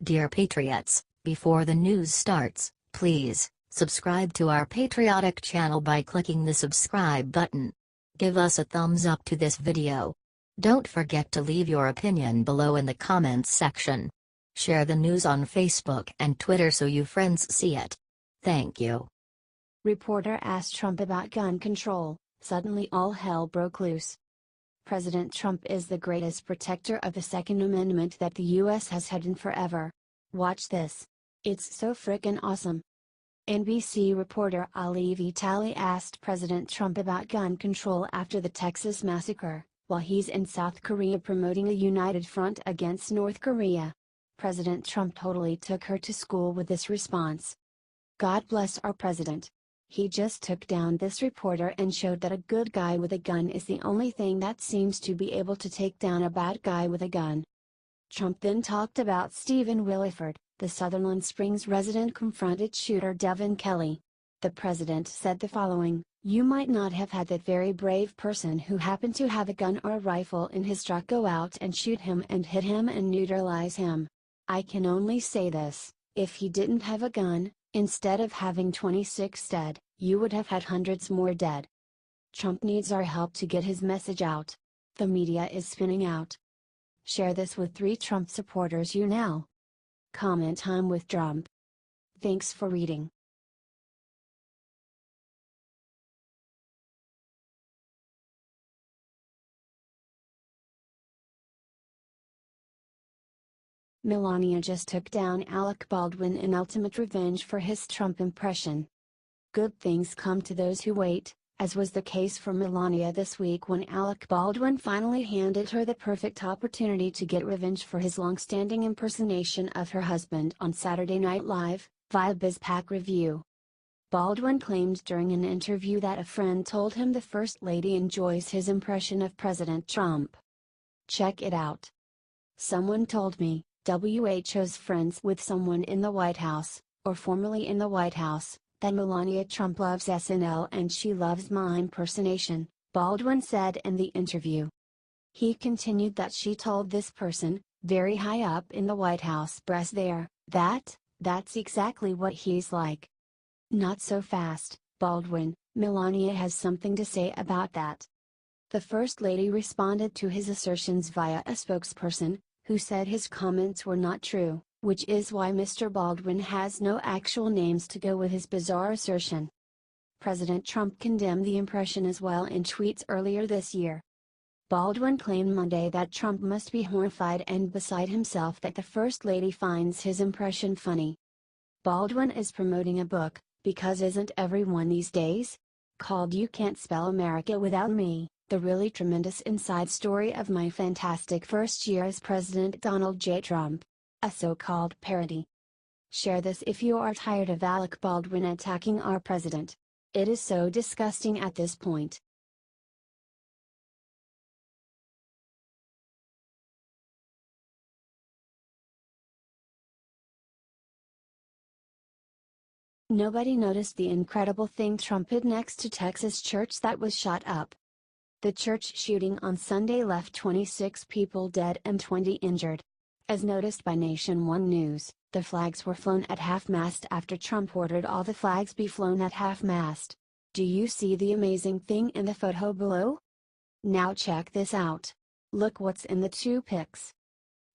Dear Patriots, before the news starts, please subscribe to our patriotic channel by clicking the subscribe button. Give us a thumbs up to this video. Don't forget to leave your opinion below in the comments section. Share the news on Facebook and Twitter so your friends see it. Thank you. Reporter asked Trump about gun control, suddenly all hell broke loose. President Trump is the greatest protector of the Second Amendment that the US has had in forever. Watch this. It's so frickin' awesome. NBC reporter Ali Vitali asked President Trump about gun control after the Texas massacre, while he's in South Korea promoting a united front against North Korea. President Trump totally took her to school with this response. God bless our president. He just took down this reporter and showed that a good guy with a gun is the only thing that seems to be able to take down a bad guy with a gun. Trump then talked about Stephen Willeford, the Sutherland Springs resident confronted shooter Devin Kelley. The president said the following: "You might not have had that very brave person who happened to have a gun or a rifle in his truck go out and shoot him and hit him and neutralize him. I can only say this, if he didn't have a gun, instead of having 26 dead, you would have had hundreds more dead." Trump needs our help to get his message out. The media is spinning out. Share this with 3 Trump supporters you know. Comment time with Trump. Thanks for reading. Melania just took down Alec Baldwin in ultimate revenge for his Trump impression. Good things come to those who wait, as was the case for Melania this week when Alec Baldwin finally handed her the perfect opportunity to get revenge for his long-standing impersonation of her husband on Saturday Night Live, via BizPac Review. Baldwin claimed during an interview that a friend told him the First Lady enjoys his impression of President Trump. Check it out. "Someone told me, WHO's friends with someone in the White House, or formerly in the White House, that Melania Trump loves SNL and she loves my impersonation," Baldwin said in the interview. He continued that she told this person, very high up in the White House press there, that's exactly what he's like. Not so fast, Baldwin. Melania has something to say about that. The First Lady responded to his assertions via a spokesperson, who said his comments were not true, which is why Mr. Baldwin has no actual names to go with his bizarre assertion. President Trump condemned the impression as well in tweets earlier this year. Baldwin claimed Monday that Trump must be horrified and beside himself that the First Lady finds his impression funny. Baldwin is promoting a book, because isn't everyone these days? Called You Can't Spell America Without Me, the really tremendous inside story of my fantastic first year as President Donald J. Trump. A so-called parody. Share this if you are tired of Alec Baldwin attacking our president. It is so disgusting at this point. Nobody noticed the incredible thing Trump did next to Texas church that was shot up. The church shooting on Sunday left 26 people dead and 20 injured. As noticed by Nation 1 News, the flags were flown at half-mast after Trump ordered all the flags be flown at half-mast. Do you see the amazing thing in the photo below? Now check this out. Look what's in the 2 pics.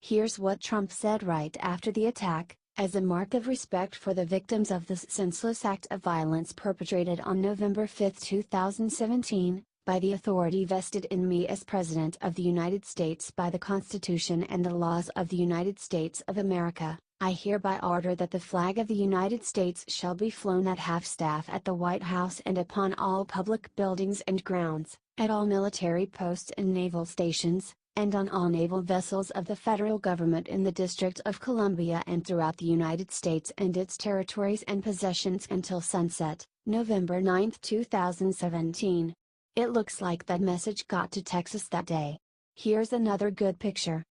Here's what Trump said right after the attack: "As a mark of respect for the victims of this senseless act of violence perpetrated on November 5, 2017, by the authority vested in me as President of the United States by the Constitution and the laws of the United States of America, I hereby order that the flag of the United States shall be flown at half-staff at the White House and upon all public buildings and grounds, at all military posts and naval stations, and on all naval vessels of the federal government in the District of Columbia and throughout the United States and its territories and possessions until sunset, November 9, 2017. It looks like that message got to Texas that day. Here's another good picture.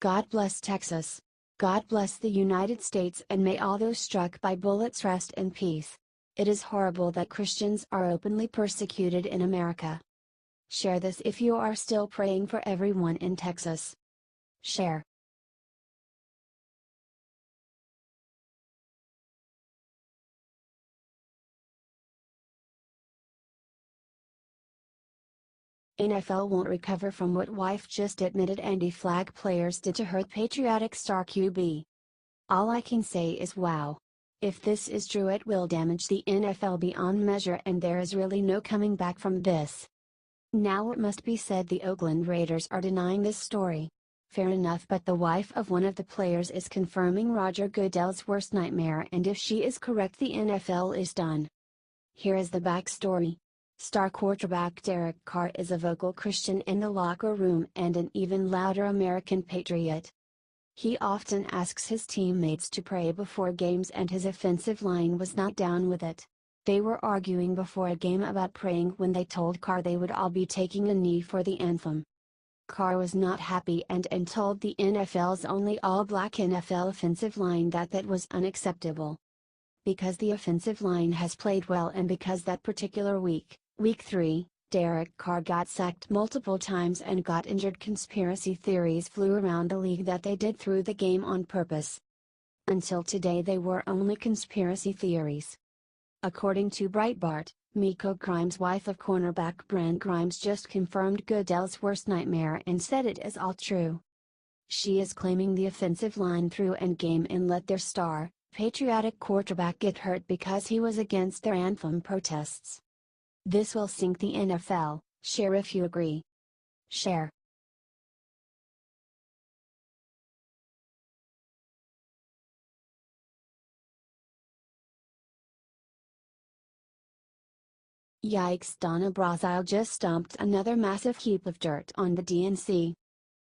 God bless Texas. God bless the United States and may all those struck by bullets rest in peace. It is horrible that Christians are openly persecuted in America. Share this if you are still praying for everyone in Texas. Share. NFL won't recover from what wife just admitted anti-flag players did to her patriotic star QB. All I can say is wow. If this is true, it will damage the NFL beyond measure, and there is really no coming back from this. Now it must be said the Oakland Raiders are denying this story. Fair enough, but the wife of one of the players is confirming Roger Goodell's worst nightmare, and if she is correct, the NFL is done. Here is the backstory. Star quarterback Derek Carr is a vocal Christian in the locker room and an even louder American patriot. He often asks his teammates to pray before games, and his offensive line was not down with it. They were arguing before a game about praying when they told Carr they would all be taking a knee for the anthem. Carr was not happy and told the NFL's only all-black NFL offensive line that was unacceptable. Because the offensive line has played well, and because that particular week, Week 3, Derek Carr got sacked multiple times and got injured, conspiracy theories flew around the league that they did through the game on purpose. Until today they were only conspiracy theories. According to Breitbart, Miko Grimes, wife of cornerback Brent Grimes, just confirmed Goodell's worst nightmare and said it is all true. She is claiming the offensive line threw and game and let their star, patriotic quarterback get hurt because he was against their anthem protests. This will sink the NFL. Share if you agree. Share. Yikes! Donna Brazile just dumped another massive heap of dirt on the DNC.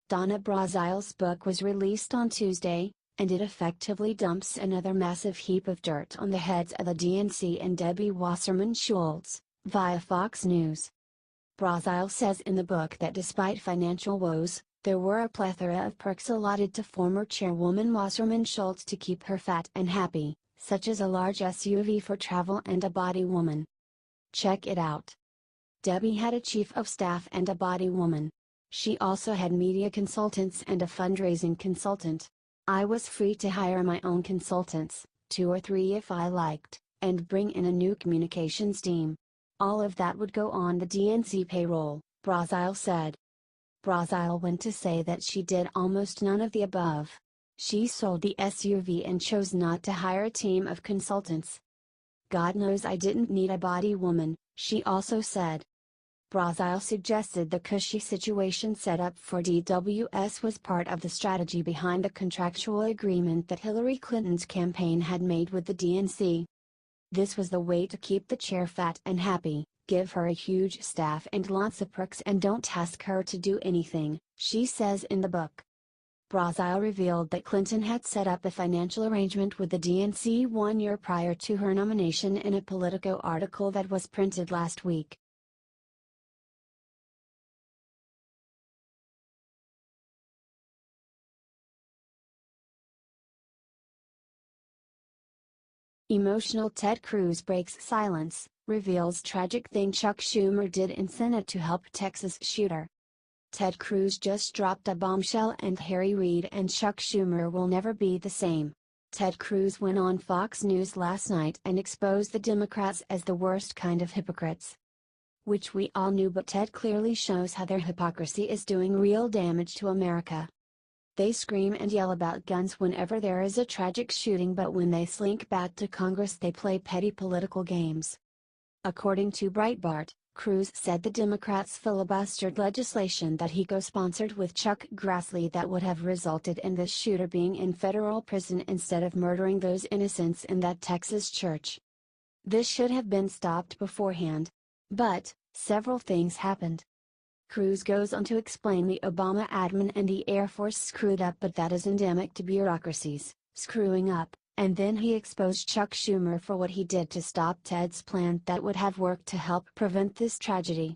Donna Brazile's book was released on Tuesday, and it effectively dumps another massive heap of dirt on the heads of the DNC and Debbie Wasserman Schultz, via Fox News. Brazile says in the book that despite financial woes, there were a plethora of perks allotted to former chairwoman Wasserman Schultz to keep her fat and happy, such as a large SUV for travel and a body woman. Check it out. Debbie had a chief of staff and a body woman. She also had media consultants and a fundraising consultant. I was free to hire my own consultants, 2 or 3 if I liked, and bring in a new communications team. All of that would go on the DNC payroll, Brazile said. Brazile went to say that she did almost none of the above. She sold the SUV and chose not to hire a team of consultants. God knows I didn't need a body woman, she also said. Brazile suggested the cushy situation set up for DWS was part of the strategy behind the contractual agreement that Hillary Clinton's campaign had made with the DNC. This was the way to keep the chair fat and happy, give her a huge staff and lots of perks, and don't ask her to do anything, she says in the book. Brazile revealed that Clinton had set up a financial arrangement with the DNC 1 year prior to her nomination in a Politico article that was printed last week. Emotional Ted Cruz breaks silence, reveals tragic thing Chuck Schumer did in Senate to help Texas shooter. Ted Cruz just dropped a bombshell, and Harry Reid and Chuck Schumer will never be the same. Ted Cruz went on Fox News last night and exposed the Democrats as the worst kind of hypocrites. Which we all knew, but Ted clearly shows how their hypocrisy is doing real damage to America. They scream and yell about guns whenever there is a tragic shooting, but when they slink back to Congress they play petty political games. According to Breitbart, Cruz said the Democrats filibustered legislation that he co-sponsored with Chuck Grassley that would have resulted in this shooter being in federal prison instead of murdering those innocents in that Texas church. This should have been stopped beforehand. But, several things happened. Cruz goes on to explain the Obama admin and the Air Force screwed up, but that is endemic to bureaucracies, screwing up, and then he exposed Chuck Schumer for what he did to stop Ted's plan that would have worked to help prevent this tragedy.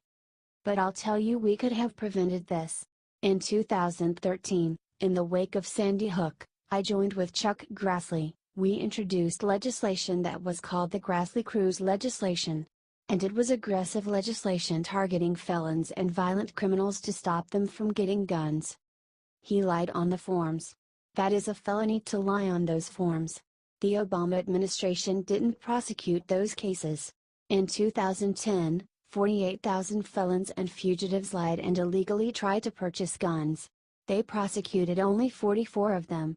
But I'll tell you, we could have prevented this. In 2013, in the wake of Sandy Hook, I joined with Chuck Grassley. We introduced legislation that was called the Grassley-Cruz legislation. And it was aggressive legislation targeting felons and violent criminals to stop them from getting guns. He lied on the forms. That is a felony to lie on those forms. The Obama administration didn't prosecute those cases. In 2010, 48,000 felons and fugitives lied and illegally tried to purchase guns. They prosecuted only 44 of them.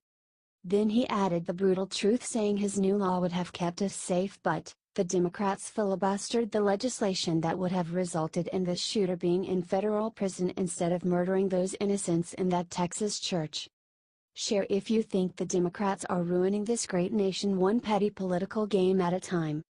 Then he added the brutal truth, saying his new law would have kept us safe, but the Democrats filibustered the legislation that would have resulted in the shooter being in federal prison instead of murdering those innocents in that Texas church. Share if you think the Democrats are ruining this great nation one petty political game at a time.